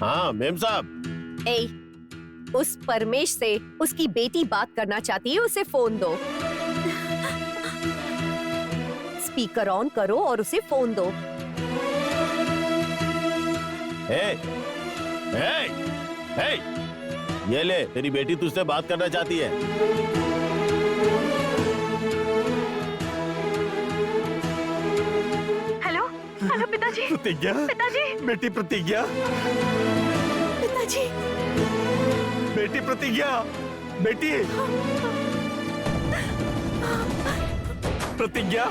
हाँ मेम साहब। ए, उस परमेश से उसकी बेटी बात करना चाहती है, उसे फोन दो। स्पीकर ऑन करो और उसे फोन दो। हे, हे, हे, ये ले, तेरी बेटी तुझसे बात करना चाहती है। हेलो हेलो पिताजी। प्रतिज्ञा, पिताजी। बेटी प्रतिज्ञा, पिताजी। बेटी प्रतिज्ञा, बेटी प्रतिज्ञा,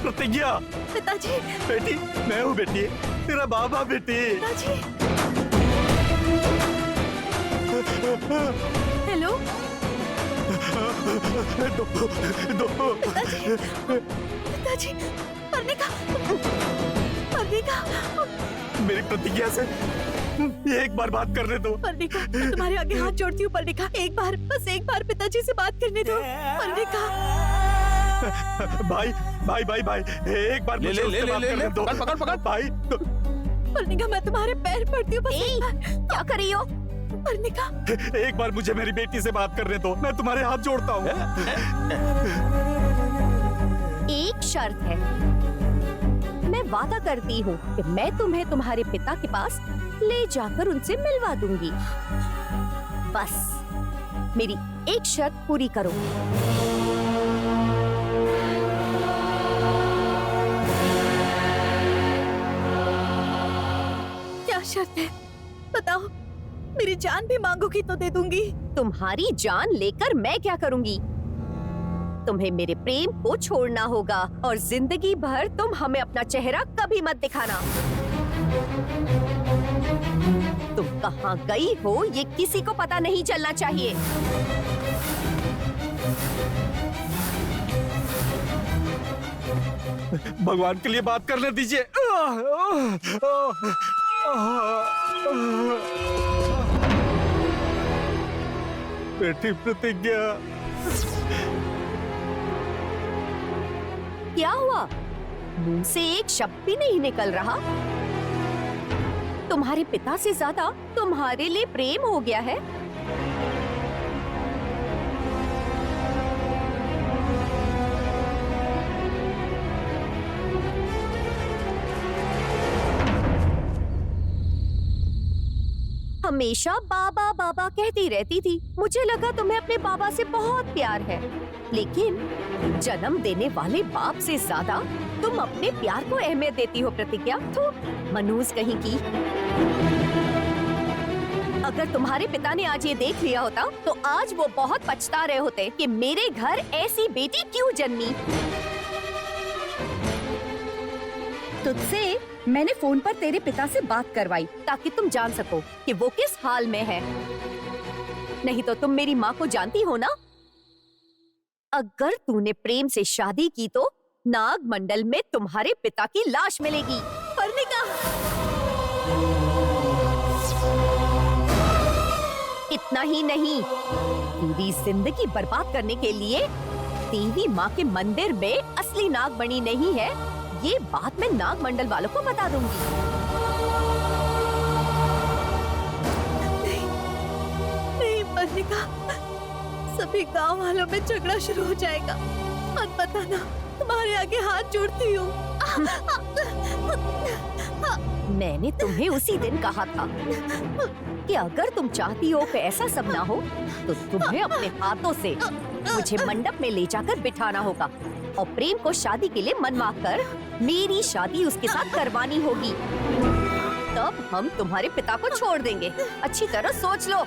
प्रतिज्ञा, पिताजी। बेटी मैं हूँ बेटी, तेरा बाबा बेटी। पिताजी। हेलो पिताजी। पिताजी पर्णिका, पर्णिका। मेरी प्रतिज्ञा से एक बार बात करने दो। पर्णिका मैं तुम्हारे आगे हाथ जोड़ती हूँ। पर्णिका एक बार, बस एक बार पिताजी से बात करने दो। पर्णिका। भाई भाई भाई भाई एक बार मुझे उससे बात करने दो। पकड़ पकड़ पकड़ भाई पर्णिका मैं तुम्हारे पैर पड़ती हूँ, बस एक बार। क्या कर रही हो? पर्णिका एक बार मुझे मेरी बेटी से बात करने दो, मैं तुम्हारे हाथ जोड़ता हूँ। एक शर्त है, मैं वादा करती हूँ कि मैं तुम्हें तुम्हारे पिता के पास ले जाकर उनसे मिलवा दूंगी। बस मेरी एक शर्त पूरी करो। क्या शर्त है बताओ? मेरी जान भी मांगोगी तो दे दूंगी। तुम्हारी जान लेकर मैं क्या करूंगी? तुम्हें मेरे प्रेम को छोड़ना होगा और जिंदगी भर तुम हमें अपना चेहरा कभी मत दिखाना। तुम कहाँ गई हो ये किसी को पता नहीं चलना चाहिए। भगवान के लिए बात करने दीजिए। बेटी प्रतिज्ञा। क्या हुआ? मुंह से एक शब्द भी नहीं निकल रहा। तुम्हारे पिता से ज्यादा तुम्हारे लिए प्रेम हो गया है। हमेशा बाबा बाबा कहती रहती थी। मुझे लगा तुम्हें अपने बाबा से बहुत प्यार है, लेकिन जन्म देने वाले बाप से ज्यादा तुम अपने प्यार को अहमियत देती हो। प्रतिज्ञा तो मनूज कहीं की। अगर तुम्हारे पिता ने आज ये देख लिया होता तो आज वो बहुत पछता रहे होते कि मेरे घर ऐसी बेटी क्यों जन्मी। तुझसे मैंने फोन पर तेरे पिता से बात करवाई ताकि तुम जान सको कि वो किस हाल में है। नहीं तो तुम मेरी माँ को जानती हो ना। अगर तूने प्रेम से शादी की तो नाग मंडल में तुम्हारे पिता की लाश मिलेगी। पर्णिका, इतना ही नहीं, पूरी जिंदगी बर्बाद करने के लिए देवी माँ के मंदिर में असली नाग मणि नहीं है, ये बात मैं नाग मंडल वालों को बता दूंगी। नहीं पर्णिका, सभी गांव वालों में झगड़ा शुरू हो जाएगा। मत बताना, तुम्हारे आगे हाथ जोड़ती हूँ। मैंने तुम्हें उसी दिन कहा था कि अगर तुम चाहती हो कि ऐसा सब ना हो तो तुम्हें अपने हाथों से मुझे मंडप में ले जाकर बिठाना होगा और प्रेम को शादी के लिए मनवा कर मेरी शादी उसके साथ करवानी होगी। तब हम तुम्हारे पिता को छोड़ देंगे। अच्छी तरह सोच लो।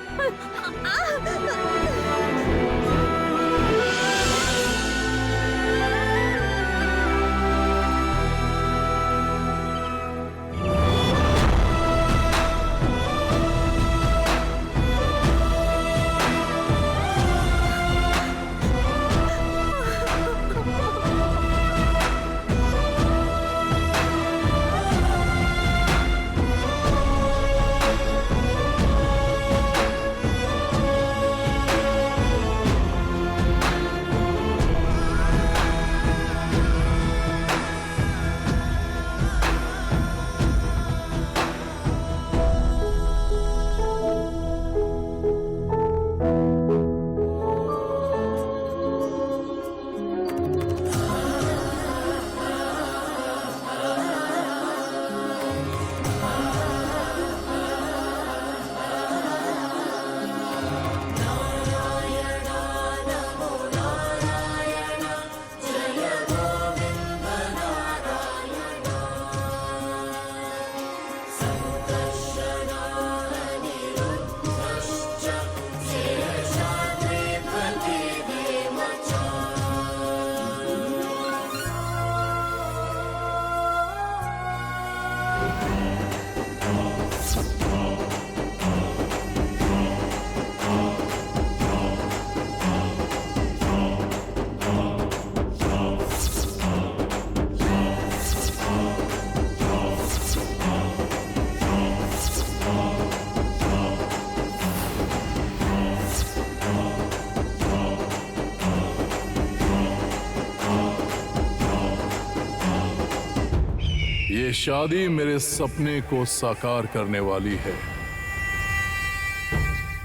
ये शादी मेरे सपने को साकार करने वाली है।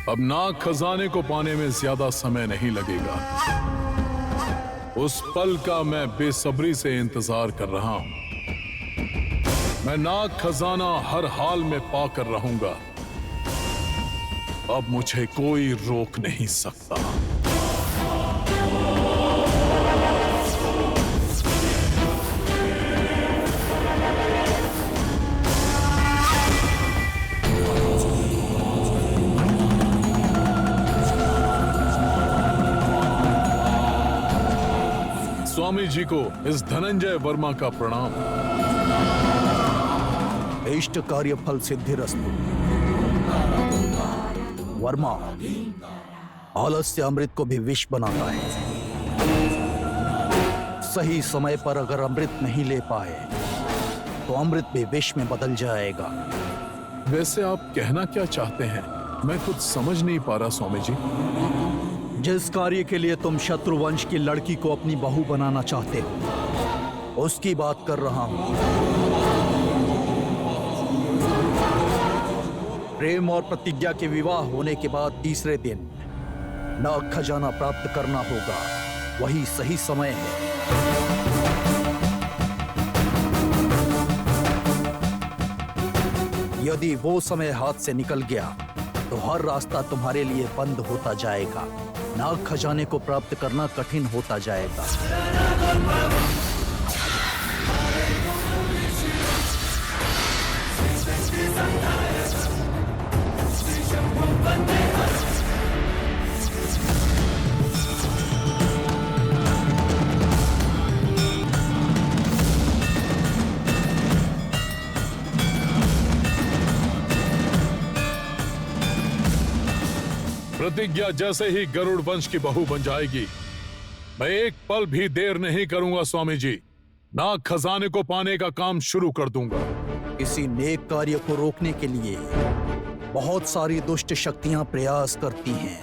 अब नाग खजाने को पाने में ज्यादा समय नहीं लगेगा। उस पल का मैं बेसब्री से इंतजार कर रहा हूं। मैं नाग खजाना हर हाल में पाकर रहूंगा। अब मुझे कोई रोक नहीं सकता। स्वामी जी को इस धनंजय वर्मा का प्रणाम। इष्ट कार्य फल सिद्धिरस्तु। वर्मा, आलस्य अमृत को भी विष बनाता है। सही समय पर अगर अमृत नहीं ले पाए तो अमृत भी विष में बदल जाएगा। वैसे आप कहना क्या चाहते हैं? मैं कुछ समझ नहीं पा रहा स्वामी जी। जिस कार्य के लिए तुम शत्रुवंश की लड़की को अपनी बहू बनाना चाहते हो उसकी बात कर रहा हूं। प्रेम और प्रतिज्ञा के विवाह होने के बाद तीसरे दिन नाग खजाना प्राप्त करना होगा। वही सही समय है। यदि वो समय हाथ से निकल गया तो हर रास्ता तुम्हारे लिए बंद होता जाएगा। नाग खजाने को प्राप्त करना कठिन होता जाएगा। प्रतिज्ञा जैसे ही गरुड़ वंश की बहू बन जाएगी, मैं एक पल भी देर नहीं करूंगा स्वामी जी। नाग खजाने को पाने का काम शुरू कर दूंगा। इसी नेक कार्य को रोकने के लिए बहुत सारी दुष्ट शक्तियां प्रयास करती हैं।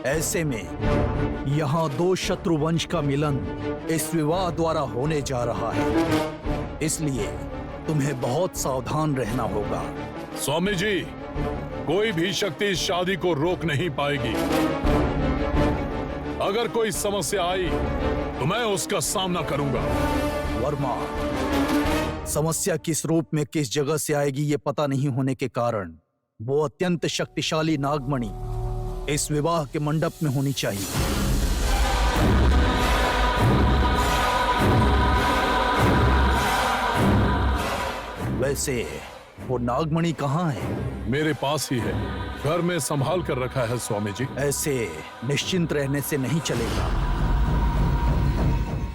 ऐसे में यहाँ दो शत्रु वंश का मिलन इस विवाह द्वारा होने जा रहा है। इसलिए तुम्हें बहुत सावधान रहना होगा। स्वामी जी, कोई भी शक्ति इस शादी को रोक नहीं पाएगी। अगर कोई समस्या आई तो मैं उसका सामना करूंगा। वर्मा, समस्या किस रूप में किस जगह से आएगी ये पता नहीं होने के कारण वो अत्यंत शक्तिशाली नागमणि इस विवाह के मंडप में होनी चाहिए। वैसे वो नागमणि कहाँ है? मेरे पास ही है, घर में संभाल कर रखा है स्वामी जी। ऐसे निश्चिंत रहने से नहीं चलेगा।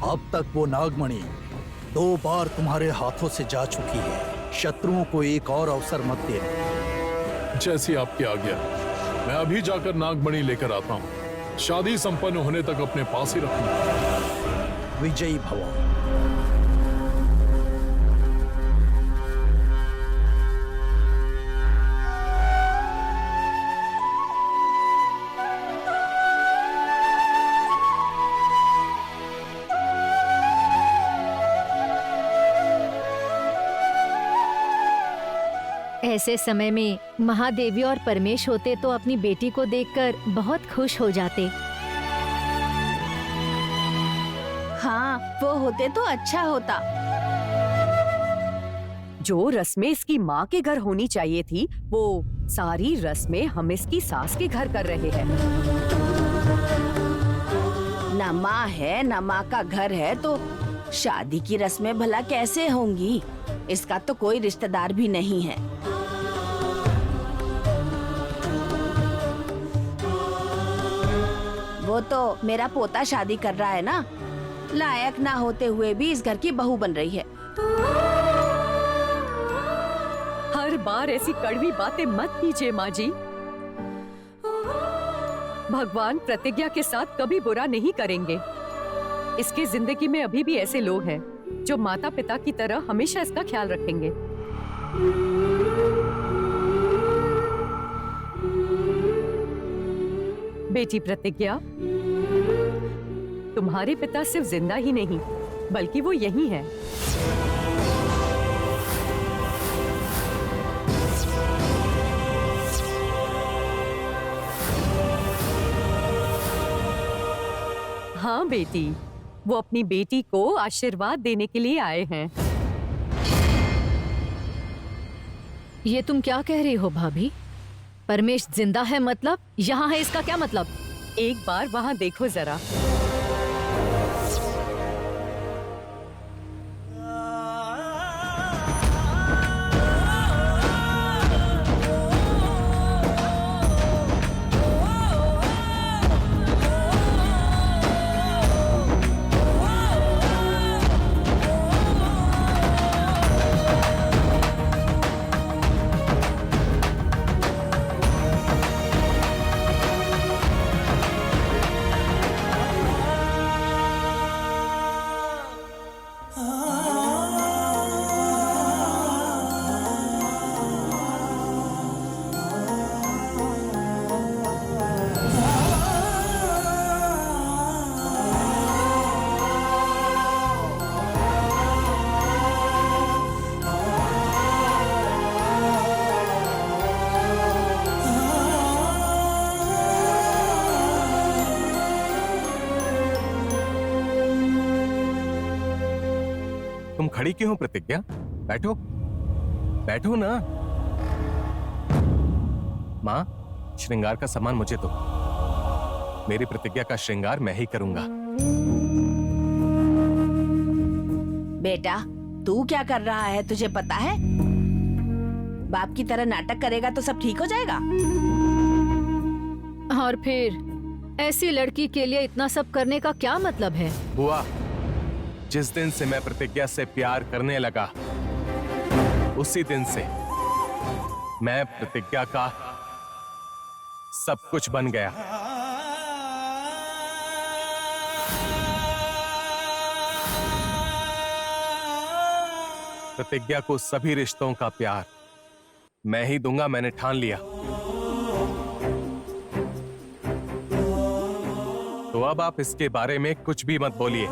अब तक वो नागमणि 2 बार तुम्हारे हाथों से जा चुकी है। शत्रुओं को एक और अवसर मत देना। जैसी आपकी आज्ञा। मैं अभी जाकर नागमणि लेकर आता हूँ। शादी संपन्न होने तक अपने पास ही रखूंगा। विजयी भव। ऐसे समय में महादेवी और परमेश होते तो अपनी बेटी को देखकर बहुत खुश हो जाते। हाँ, वो होते तो अच्छा होता। जो रस्में इसकी माँ के घर होनी चाहिए थी, वो सारी रस्में हम इसकी सास के घर कर रहे हैं। न माँ है न माँ का घर है तो शादी की रस्में भला कैसे होंगी? इसका तो कोई रिश्तेदार भी नहीं है। वो तो मेरा पोता शादी कर रहा है ना, लायक ना होते हुए भी इस घर की बहू बन रही है। हर बार ऐसी कड़वी बातें मत कीजिए माँ जी। भगवान प्रतिज्ञा के साथ कभी बुरा नहीं करेंगे। इसकी जिंदगी में अभी भी ऐसे लोग हैं जो माता पिता की तरह हमेशा इसका ख्याल रखेंगे। बेटी प्रतिज्ञा, तुम्हारे पिता सिर्फ जिंदा ही नहीं बल्कि वो यही है। हाँ बेटी, वो अपनी बेटी को आशीर्वाद देने के लिए आए हैं। ये तुम क्या कह रही हो भाभी? परमेश जिंदा है मतलब? यहाँ है इसका क्या मतलब? एक बार वहाँ देखो जरा। तुम खड़ी क्यों हो प्रतिज्ञा? बैठो बैठो ना। माँ, श्रृंगार का सामान मुझे दो। मेरी प्रतिज्ञा का श्रृंगार मैं ही करूंगा। बेटा, तू क्या कर रहा है तुझे पता है? बाप की तरह नाटक करेगा तो सब ठीक हो जाएगा। और फिर ऐसी लड़की के लिए इतना सब करने का क्या मतलब है? बुआ, जिस दिन से मैं प्रतिज्ञा से प्यार करने लगा, उसी दिन से मैं प्रतिज्ञा का सब कुछ बन गया। प्रतिज्ञा को सभी रिश्तों का प्यार मैं ही दूंगा, मैंने ठान लिया। तो अब आप इसके बारे में कुछ भी मत बोलिए।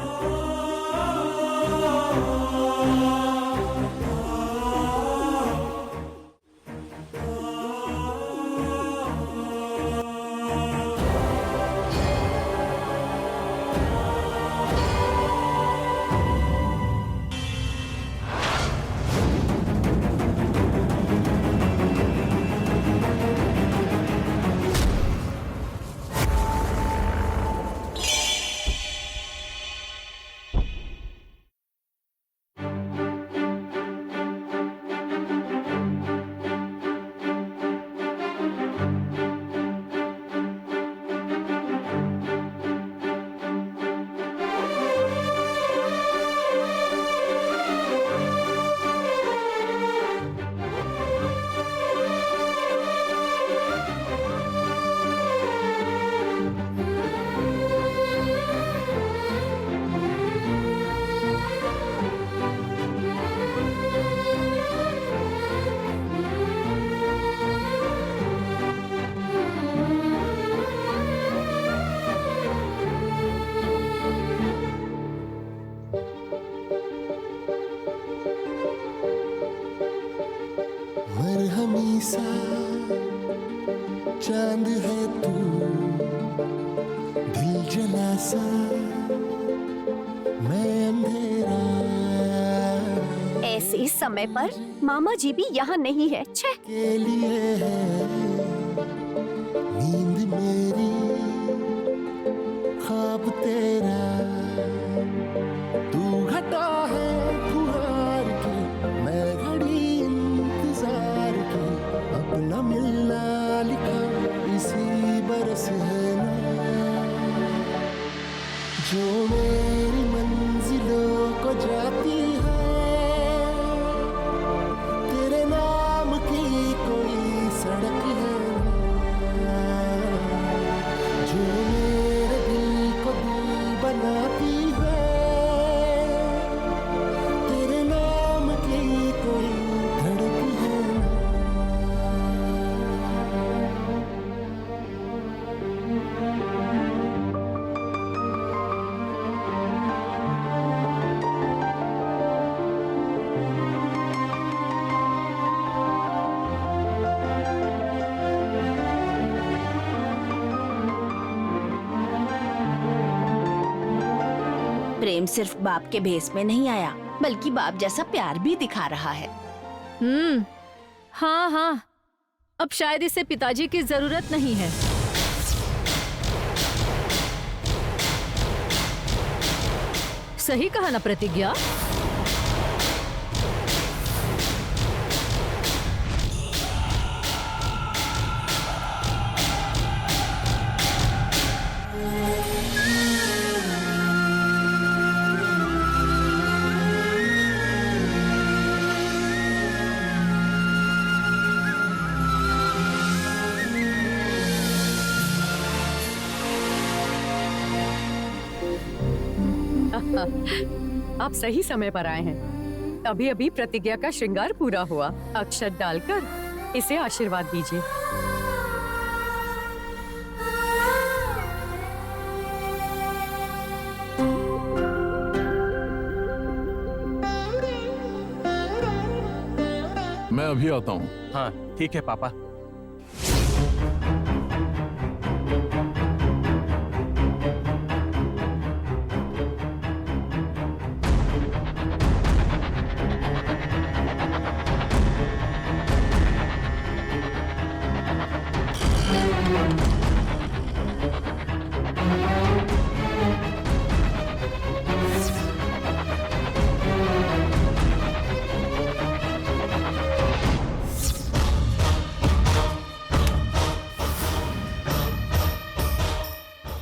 मरहमी सा चांद है तू, दिल जला सा मैं अंधेरा। ऐसे समय पर मामा जी भी यहाँ नहीं है। छे। के लिए है नींद मेरी, ख्वाब तेरा। तू घटा है फुहार की, मैं घड़ी इंतजार की। अपना मिलना लिखा इसी बरस है ना, जो मेरी मंजिलों को जाती है। तेरे नाम की कोई सड़क है प्रेम सिर्फ बाप के भेस में नहीं आया, बल्कि बाप जैसा प्यार भी दिखा रहा है। हाँ हाँ, अब शायद इसे पिताजी की जरूरत नहीं है। सही कहा ना प्रतिज्ञा? आप सही समय पर आए हैं। अभी अभी प्रतिज्ञा का श्रृंगार पूरा हुआ। अक्षत डालकर इसे आशीर्वाद दीजिए। मैं अभी आता हूँ। हाँ ठीक है पापा।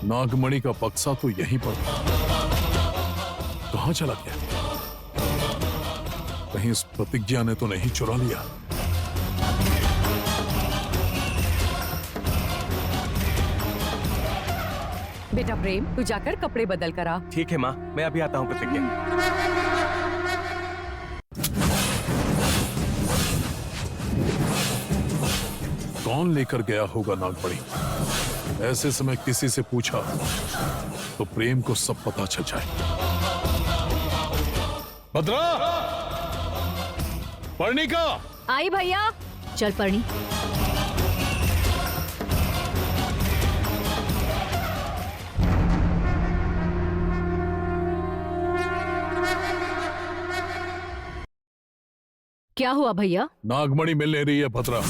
नागमणि का बक्सा तो यहीं पर था, कहां चला गया? कहीं इस प्रतिज्ञा ने तो नहीं चुरा लिया? बेटा प्रेम, तू जाकर कपड़े बदल कर आ। ठीक है माँ, मैं अभी आता हूँ प्रतिज्ञा। कौन लेकर गया होगा नागमणि? ऐसे समय किसी से पूछा तो प्रेम को सब पता चल जाए। भद्रा, पर्णिका, आई भैया। चल पर्णी। क्या हुआ भैया? नागमणि मिलने रही है भद्रा।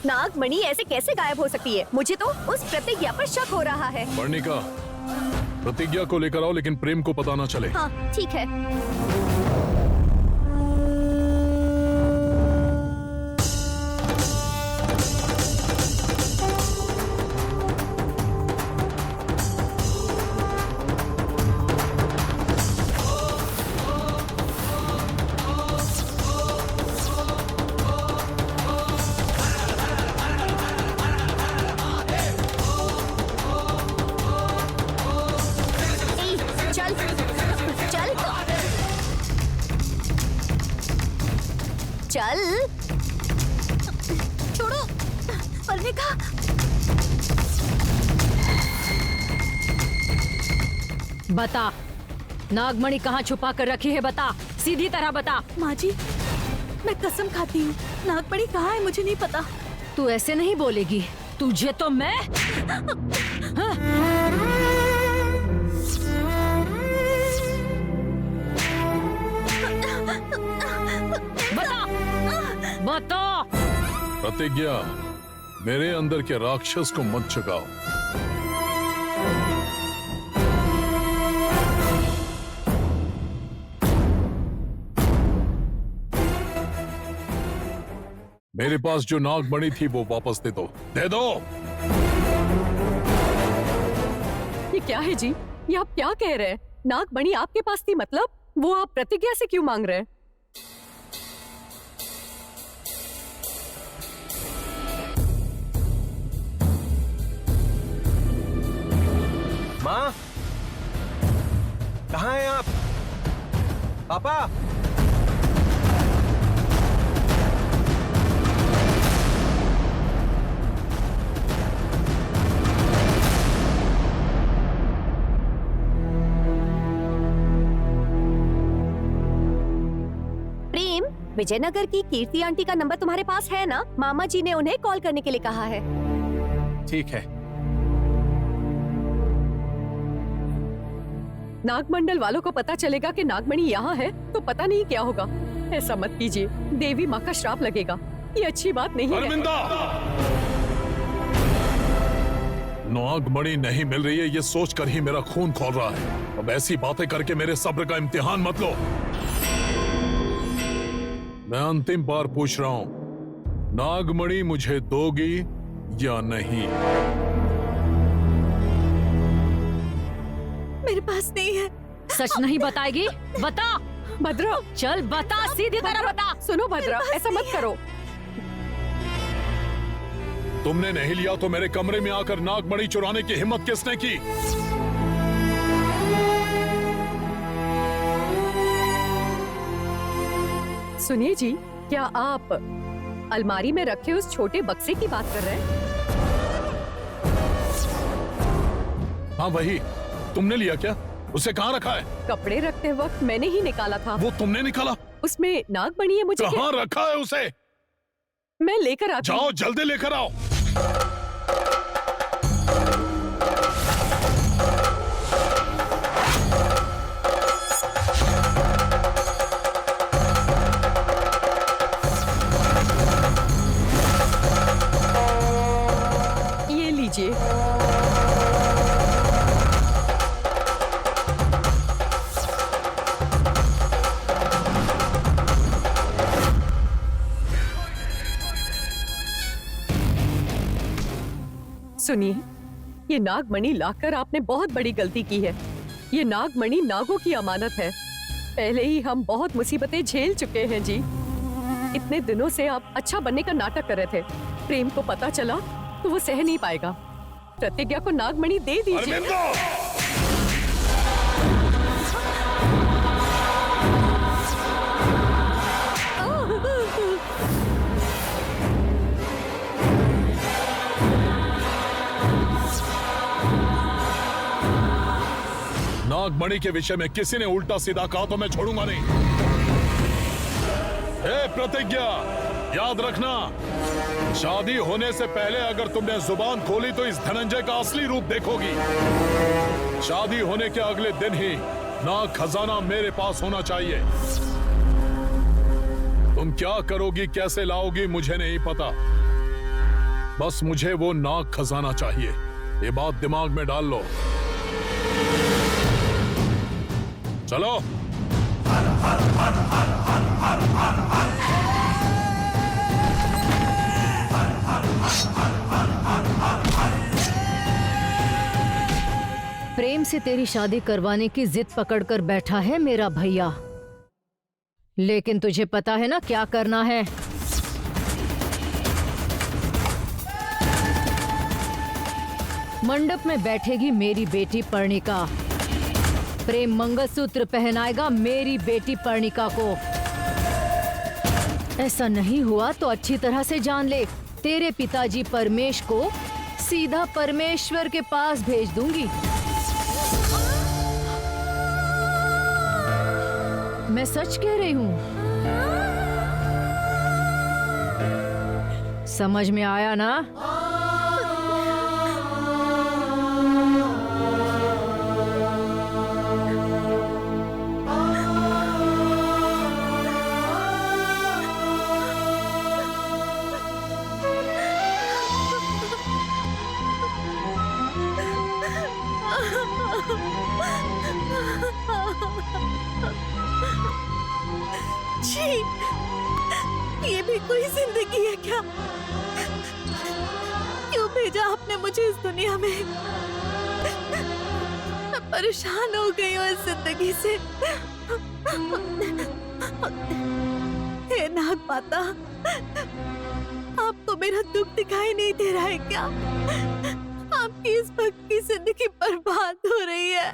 नागमणि ऐसे कैसे गायब हो सकती है? मुझे तो उस प्रतिज्ञा पर शक हो रहा है। पर्णिका, प्रतिज्ञा को लेकर आओ, लेकिन प्रेम को पता ना चले। हाँ ठीक है। चल छोड़ो पर्णिका। बता, नागमणि कहाँ छुपा कर रखी है? बता, सीधी तरह बता। माँ जी, मैं कसम खाती हूँ, नागमणि कहाँ है मुझे नहीं पता। तू ऐसे नहीं बोलेगी, तुझे तो मैं। हाँ? बता, बता। प्रतिज्ञा, मेरे अंदर के राक्षस को मत जगाओ। मेरे पास जो नागमणि थी वो वापस दे दो, दे दो। ये क्या है जी? ये आप क्या कह रहे हैं? नागमणि आपके पास थी मतलब? वो आप प्रतिज्ञा से क्यों मांग रहे हैं? माँ, कहाँ हैं आप? पापा, विजयनगर की कीर्ति आंटी का नंबर तुम्हारे पास है ना? मामा जी ने उन्हें कॉल करने के लिए कहा है। ठीक है। नागमंडल वालों को पता चलेगा कि नागमणि यहाँ है तो पता नहीं क्या होगा। ऐसा मत कीजिए, देवी माँ का श्राप लगेगा। ये अच्छी बात नहीं है। अरविंदा, नागमणि नहीं मिल रही है ये सोचकर ही मेरा खून खौल रहा है। अब ऐसी बातें करके मेरे सब्र का इम्तिहान मत लो। मैं अंतिम बार पूछ रहा हूं, नागमणि मुझे दोगी या नहीं? मेरे पास नहीं है। सच नहीं बताएगी? बता भद्रा, चल बता, सीधी तरह बता। सुनो भद्रा, ऐसा मत करो। तुमने नहीं लिया तो मेरे कमरे में आकर नागमणि चुराने की हिम्मत किसने की? सुनिए जी, क्या आप अलमारी में रखे उस छोटे बक्से की बात कर रहे हैं? हाँ वही। तुमने लिया क्या? उसे कहाँ रखा है? कपड़े रखते वक्त मैंने ही निकाला था। वो तुमने निकाला? उसमें नागमणि है। मुझे कहाँ रखा है उसे? मैं लेकर आती हूँ। जाओ जल्दी लेकर आओ। ये लीजिए। सुनिए, ये नागमणि लाकर आपने बहुत बड़ी गलती की है। ये नागमणि नागों की अमानत है। पहले ही हम बहुत मुसीबतें झेल चुके हैं जी। इतने दिनों से आप अच्छा बनने का नाटक कर रहे थे। प्रेम को पता चला तो वो सह नहीं पाएगा। प्रतिज्ञा को नागमणि दे दीजिए। नागमणि के विषय में किसी ने उल्टा सीधा कहा तो मैं छोड़ूंगा नहीं। ए प्रतिज्ञा, याद रखना, शादी होने से पहले अगर तुमने जुबान खोली तो इस धनंजय का असली रूप देखोगी। शादी होने के अगले दिन ही नाग खजाना मेरे पास होना चाहिए। तुम क्या करोगी, कैसे लाओगी, मुझे नहीं पता। बस मुझे वो नाग खजाना चाहिए। ये बात दिमाग में डाल लो। चलो। प्रेम से तेरी शादी करवाने की जिद पकड़कर बैठा है मेरा भैया, लेकिन तुझे पता है ना क्या करना है? मंडप में बैठेगी मेरी बेटी पर्णिका। प्रेम मंगलसूत्र पहनाएगा मेरी बेटी पर्णिका को। ऐसा नहीं हुआ तो अच्छी तरह से जान ले, तेरे पिताजी परमेश को सीधा परमेश्वर के पास भेज दूंगी। मैं सच कह रही हूँ। समझ में आया ना? छी, ये भी कोई जिंदगी है क्या? क्यों भेजा आपने मुझे इस दुनिया में? मैं परेशान हो गई हूँ इस जिंदगी से। हे नाग माता, आपको मेरा दुख दिखाई नहीं दे रहा है क्या? आपकी इस भक्त की जिंदगी बर्बाद हो रही है।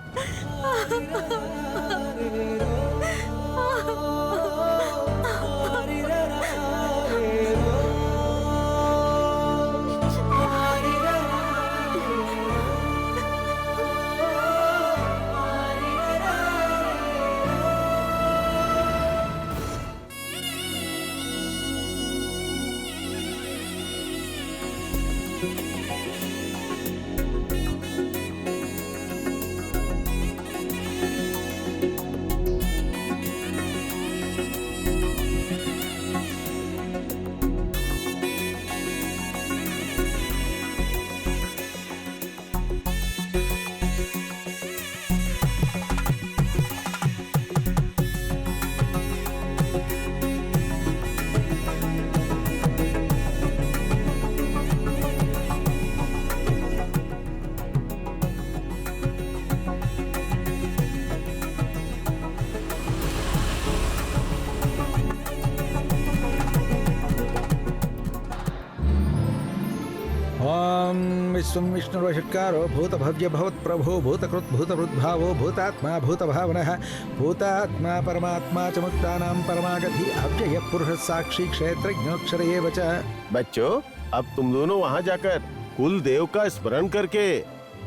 ओम विश्वं विष्णुर्वषट्कारो भूतभव्य भवत्प्रभो भूतकृत् भूतवृद्भावो भूतात्मा भूतभावनः भूतात्मा परमात्मा च मुक्तानां परमागति अव्यय पुरुष साक्षी क्षेत्रज्ञोक्षर एव च। बच्चों, अब तुम दोनों वहाँ जाकर कुल देव का स्मरण करके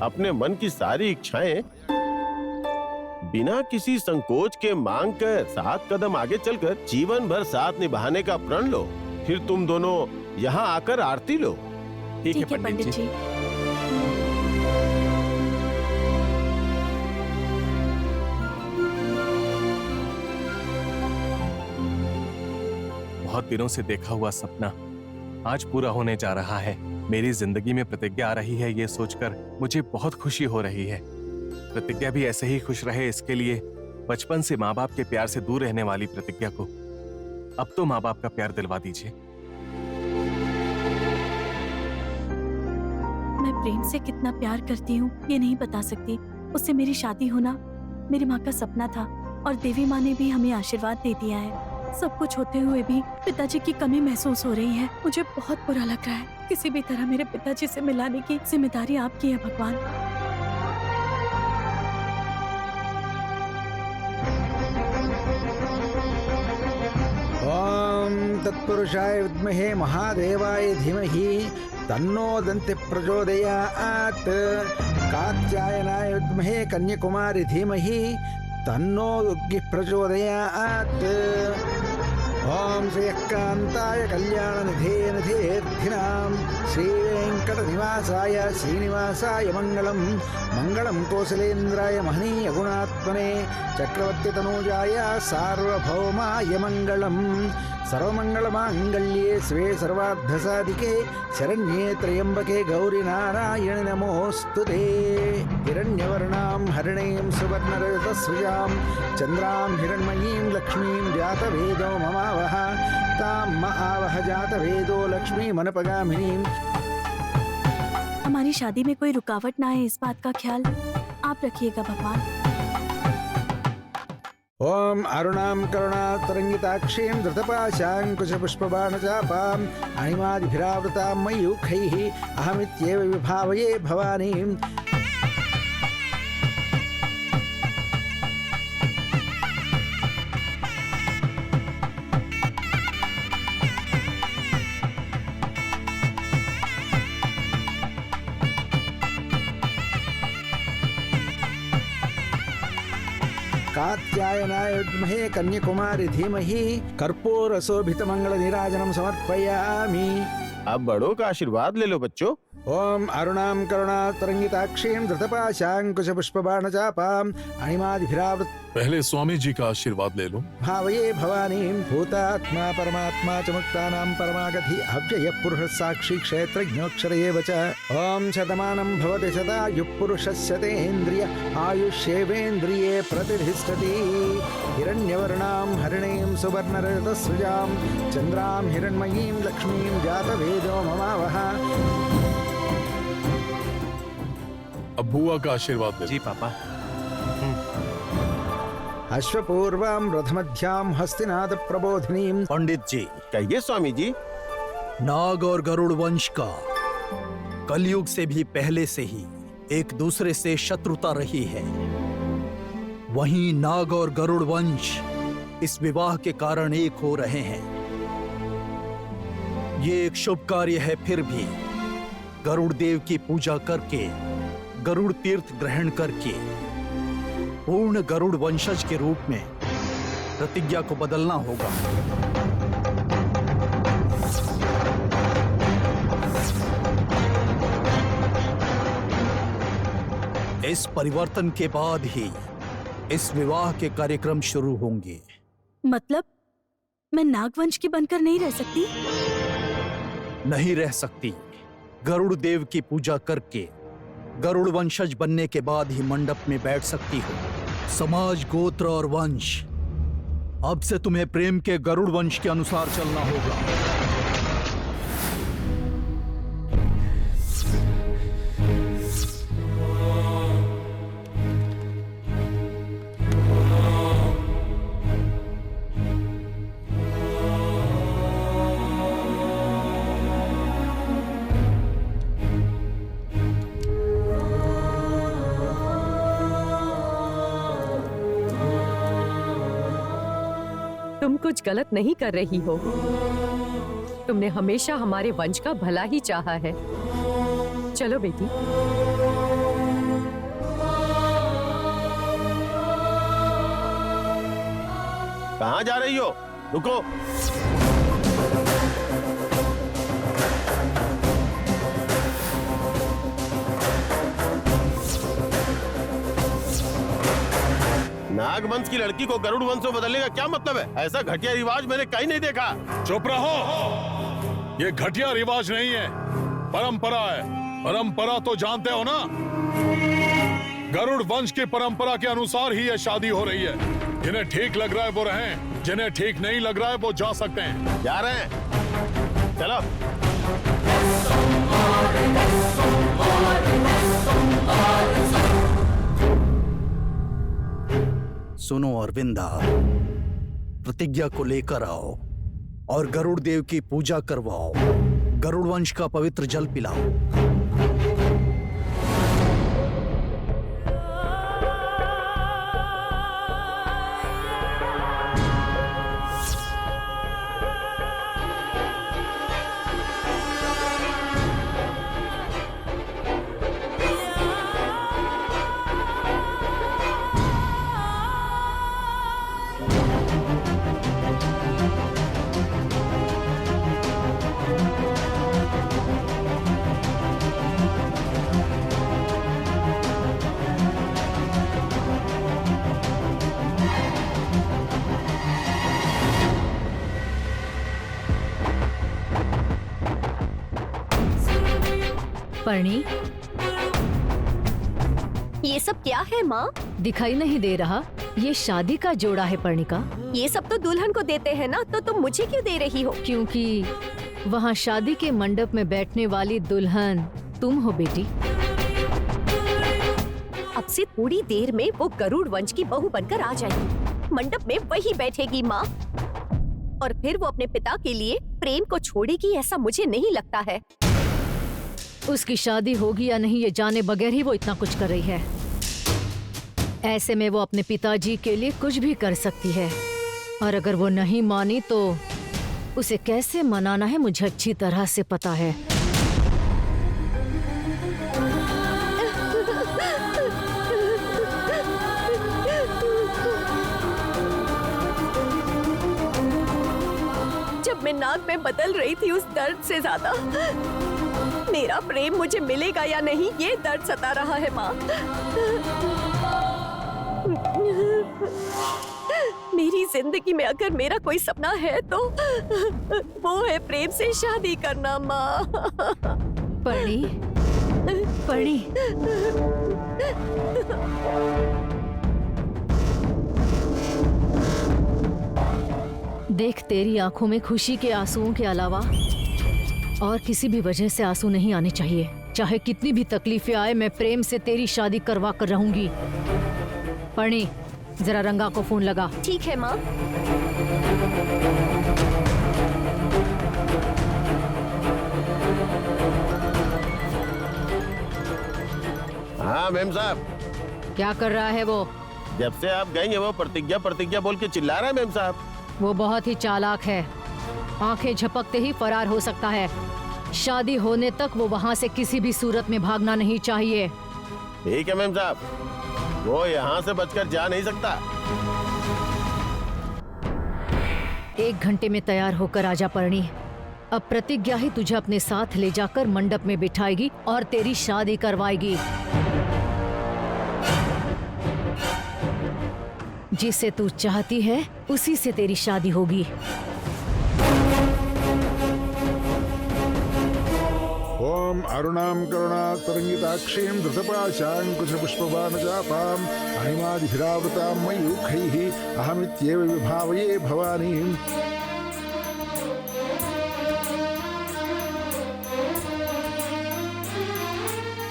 अपने मन की सारी इच्छाएं बिना किसी संकोच के मांग कर 7 कदम आगे चलकर जीवन भर साथ निभाने का प्रण लो। फिर तुम दोनों यहाँ आकर आरती लो। ठीक है पंडित जी। बहुत दिनों से देखा हुआ सपना आज पूरा होने जा रहा है। मेरी जिंदगी में प्रतिज्ञा आ रही है, ये सोचकर मुझे बहुत खुशी हो रही है। प्रतिज्ञा भी ऐसे ही खुश रहे, इसके लिए बचपन से माँ बाप के प्यार से दूर रहने वाली प्रतिज्ञा को अब तो माँ बाप का प्यार दिलवा दीजिए। मैं प्रेम से कितना प्यार करती हूँ ये नहीं बता सकती। उससे मेरी शादी होना मेरी माँ का सपना था और देवी माँ ने भी हमें आशीर्वाद दे दिया है। सब कुछ होते हुए भी पिताजी की कमी महसूस हो रही है। मुझे बहुत बुरा लग रहा है। किसी भी तरह मेरे पिताजी से मिलाने की जिम्मेदारी आपकी है भगवान। ओम तत्पुरुषाय विद्महे महादेवाय धीमहि तन्नो दन्ति प्रचोदयात्। कात्यायनाय विद्महे कन्याकुमारी धीमहि तन्नो दुर्गिः प्रचोदयात्। ओम श्रीकान्ताय कल्याणनिधे निधेऽर्थिनां श्रीवेङ्कटनिवासाय श्रीनिवासाय मङ्गलम्। मङ्गलं कौसलेन्द्राय महनीय गुणात्मने चक्रवर्तितनूजाय सार्वभौमाय मङ्गलम्। सर्वमङ्गलमाङ्गल्ये शिवे सर्वार्थसाधिके शरण्ये त्र्यम्बके गौरी नारायणि नमोऽस्तुते। हिरण्यवर्णां हरिणीं सुवर्णरजतस्रजां चन्द्रां हिरण्मयीं लक्ष्मीं जातवेदो ममावह। तां म आवह जातवेदो लक्ष्मीमनपगामिनीं। हमारी शादी में कोई रुकावट ना आए, इस बात का ख्याल आप रखिएगा भगवान। ओम अरुणां करुणातरङ्गिताक्षीं धृतपाशाङ्कुशपुष्पबाणचापाम् अणिमादिभिरावृतां मयूखैः अहमित्येव विभावये भवानीम्। कात्यायनाय विद्महे कन्याकुमारी धीमहि कर्पूरशोभितमङ्गलनीराजनं समर्पयामि। अब बड़ों का आशीर्वाद ले लो बच्चों। ओम अरुणां करुणातरङ्गिताक्षीं धृतपाशाङ्कुशपुष्पबाणचापाम् अणिमादिभिरावृत। पहले स्वामी जी का आशीर्वाद ले लो। भावये भवानीं भूतात्मा परमात्मा च मुक्तानां परमागति अव्यय पुरुष साक्षी क्षेत्रज्ञोक्षर एव च। ओम शतमानं भवति शतायुः पुरुषस्य तेन्द्रिय आयुष्येवेन्द्रिये प्रतिष्ठति। हिरण्यवर्णां हरिणीं सुवर्णरजतस्रजां चन्द्रां हिरण्मयीं लक्ष्मीं जातवेदो ममावह। अब बुआ का आशीर्वाद ले। जी पापा। अश्वपूर्वां रथमध्यां हस्तिनाद प्रबोधिनीं। पंडित जी, कहिए स्वामी जी। नाग और गरुड़ वंश का कलयुग से भी पहले से ही एक दूसरे से शत्रुता रही है। वहीं नाग और गरुड़ वंश इस विवाह के कारण एक हो रहे हैं। ये एक शुभ कार्य है, फिर भी गरुड़ देव की पूजा करके गरुड़ तीर्थ ग्रहण करके पूर्ण गरुड़ वंशज के रूप में प्रतिज्ञा को बदलना होगा। इस परिवर्तन के बाद ही इस विवाह के कार्यक्रम शुरू होंगे। मतलब मैं नागवंश की बनकर नहीं रह सकती? नहीं रह सकती। गरुड़ देव की पूजा करके गरुड़ वंशज बनने के बाद ही मंडप में बैठ सकती हो। समाज, गोत्र और वंश, अब से तुम्हें प्रेम के गरुड़ वंश के अनुसार चलना होगा। तुम कुछ गलत नहीं कर रही हो। तुमने हमेशा हमारे वंश का भला ही चाहा है। चलो बेटी। कहाँ जा रही हो? रुको। नागवंश की लड़की को गरुड़ वंश में बदलने का क्या मतलब है? ऐसा घटिया रिवाज मैंने कहीं नहीं देखा। चुप रहो, ये घटिया रिवाज नहीं है, परंपरा है। परंपरा तो जानते हो ना, गरुड़ वंश की परंपरा के अनुसार ही ये शादी हो रही है। जिन्हें ठीक लग रहा है वो रहें, जिन्हें ठीक नहीं लग रहा है वो जा सकते हैं। जा रहे हैं, चलो। सुनो अरविंदा, प्रतिज्ञा को लेकर आओ और गरुड़ देव की पूजा करवाओ। गरुड़ वंश का पवित्र जल पिलाओ। पर्णी, ये सब क्या है माँ? दिखाई नहीं दे रहा? ये शादी का जोड़ा है पर्णिका। ये सब तो दुल्हन को देते हैं ना, तो तुम मुझे क्यों दे रही हो? क्योंकि वहाँ शादी के मंडप में बैठने वाली दुल्हन तुम हो बेटी। अब से थोड़ी देर में वो गरुड़ वंश की बहू बनकर आ जाएगी। मंडप में वही बैठेगी माँ, और फिर वो अपने पिता के लिए प्रेम को छोड़ेगी, ऐसा मुझे नहीं लगता है। उसकी शादी होगी या नहीं ये जाने बगैर ही वो इतना कुछ कर रही है। ऐसे में वो अपने पिताजी के लिए कुछ भी कर सकती है, और अगर वो नहीं मानी तो उसे कैसे मनाना है मुझे अच्छी तरह से पता है। जब मैं नाग में बदल रही थी, उस दर्द से ज्यादा मेरा प्रेम मुझे मिलेगा या नहीं, ये दर्द सता रहा है माँ। मेरी जिंदगी में अगर मेरा कोई सपना है तो वो है प्रेम से शादी करना माँ। पर्णी, पर्णी, देख तेरी आंखों में खुशी के आंसुओं के अलावा और किसी भी वजह से आंसू नहीं आने चाहिए। चाहे कितनी भी तकलीफें आए, मैं प्रेम से तेरी शादी करवा कर रहूंगी। पर्णी, जरा रंगा को फोन लगा। ठीक है माँ। हाँ मेम साहब। क्या कर रहा है वो? जब से आप गई है वो प्रतिज्ञा प्रतिज्ञा बोल के चिल्ला रहा है मेम साहब। वो बहुत ही चालाक है, आंखें झपकते ही फरार हो सकता है। शादी होने तक वो वहाँ से किसी भी सूरत में भागना नहीं चाहिए। ठीक है मेम साहब, वो यहाँ से बचकर जा नहीं सकता। 1 घंटे में तैयार होकर आजा पर्णी। अब प्रतिज्ञा ही तुझे अपने साथ ले जाकर मंडप में बिठाएगी और तेरी शादी करवाएगी। जिसे तू चाहती है उसी से तेरी शादी होगी। ओम अरुणाम करुणातरंगिताक्षीं धृतपाशाङ्कुशपुष्पबाणचापाम् अणिमादिभिरावृतां मयूखैः अहमित्येव विभावये भवानीम्।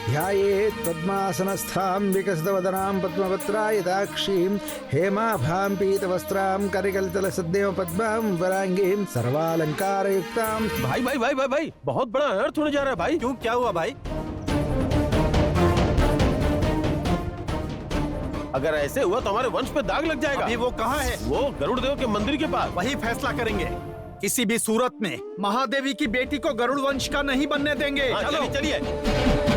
ध्यायेत् पद्मासनस्थां विकसितवदनां पद्मपत्रायताक्षीं हेमाभां पीतवस्त्रां करिकलितलसद्देव पद्मां वरांगीं सर्वालंकारयुक्तां। भाई भाई भाई भाई भाई, बहुत बड़ा अनर्थ होने जा रहा है भाई। क्यों, क्या हुआ भाई? अगर ऐसे हुआ तो हमारे वंश पे दाग लग जाएगा। अभी वो कहाँ है? वो गरुड़ देव के मंदिर के पास। वही फैसला करेंगे। किसी भी सूरत में महादेवी की बेटी को गरुड़ वंश का नहीं बनने देंगे। हाँ, चलो चलिए।